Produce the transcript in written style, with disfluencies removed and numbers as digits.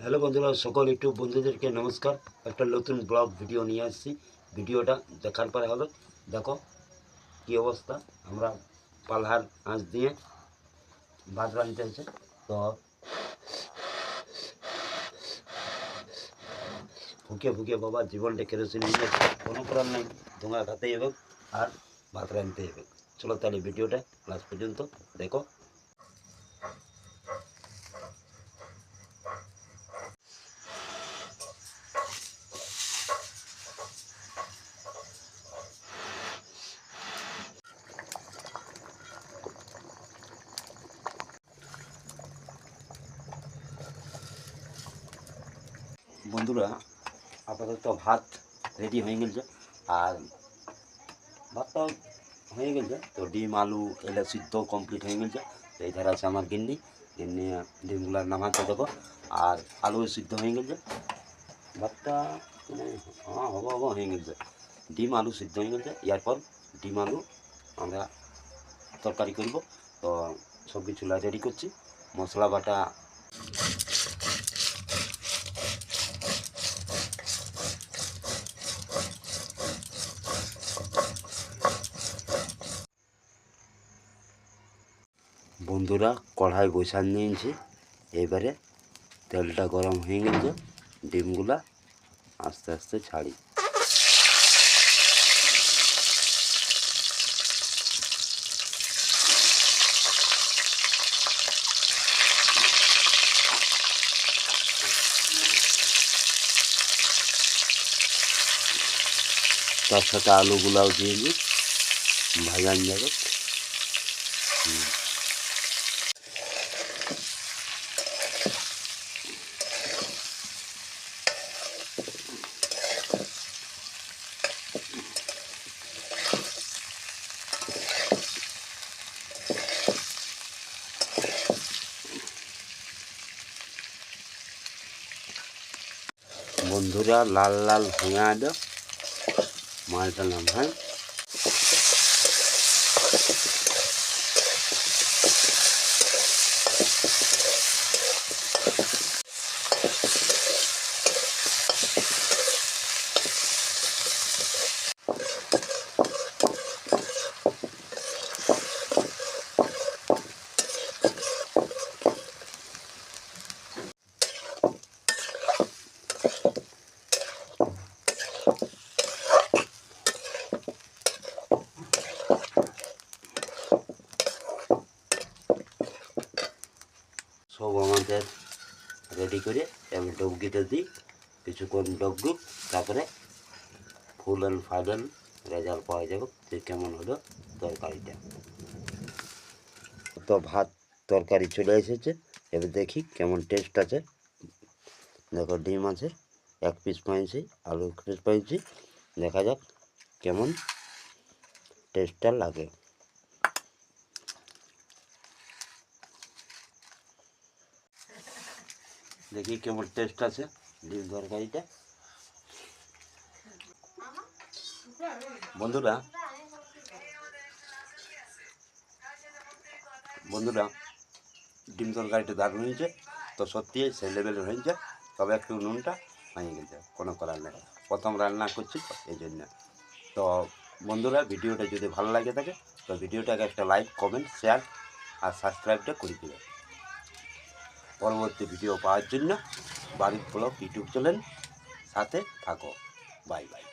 Hello বন্ধুরা, সকল YouTube বন্ধুদেরকে নমস্কার। একটা নতুন ব্লগ ভিডিও নিয়ে আসছি। ভিডিওটা দেখার পরে হবে দেখো কী অবস্থা। আমরা পালহার আঁচ দিয়ে ভাত রাঁধতে হয়েছে। তো ফুকে ফুকে বাবা জীবনটা কেরোসিন নিয়ে কোনো করার নাই, ধোঁয়া খাতেই হবে আর ভাত রাঁধতে হবে। চলো তাহলে ভিডিওটা লাস্ট পর্যন্ত দেখো। বন্ধুরা, আপাতত ভাত রেডি হয়ে গেছে আর ভাতটা হয়ে গেছে। তো ডিম আলু এলে সিদ্ধ কমপ্লিট হয়ে গেছে। তো এই ধারে আছে আমার গিন্নি ডিমগুলো নামাতে দেবো আর আলু সিদ্ধ হয়ে গেছে। ভাতটা হ্যাঁ হবো হয়ে গেছে। ডিম আলু সিদ্ধ হয়ে গেছে। এরপর ডিম আলু আমরা তরকারি করব। তো সব কিছু রেডি করছি। মশলা বাটা বন্ধুরা কড়াই বসান নিয়েছি। এবারে তেলটা গরম হয়ে গেছে, ডিমগুলা আস্তে আস্তে ছাড়ি। তার সাথে আলুগুলাও দিয়ে দিই, ভাজান যাবে। বন্ধুরা লাল লাল ভেঙে আদো মালটা নাম হয়। সব আমাদের রেডি করে এবার ডবগিটা দিই, কিছুক্ষণ ডবগুক, তারপরে ফুল অ্যান্ড ফাইনাল রেজাল্ট পাওয়া যাবে যে কেমন হলো তরকারিটা। তো ভাত তরকারি চলে এসেছে, এবার দেখি কেমন টেস্ট আছে। দেখো ডিম আছে 1 পিস পাইছি, আলু 1 পিস পাইছি। দেখা যাক কেমন টেস্টটা লাগে। দেখি কেমন টেস্ট আছে ডিম তরকারিটা। বন্ধুরা বন্ধুরা ডিম তরকারিটা দারুণ হয়েছে। তো সত্যি সেই লেভেলের হয়েছে, তবে একটু নুনটা ভেঙে গেছে, কোনো করার নেই, প্রথম রান্না করছি তো এই জন্য। তো বন্ধুরা ভিডিওটা যদি ভালো লাগে থাকে তো ভিডিওটাকে একটা লাইক কমেন্ট শেয়ার আর সাবস্ক্রাইবটা করে দেবে। পরবর্তী ভিডিও পাওয়ার জন্য বাড়ির ব্লগ ইউটিউব চ্যানেল সাথে থাকো। Bye bye.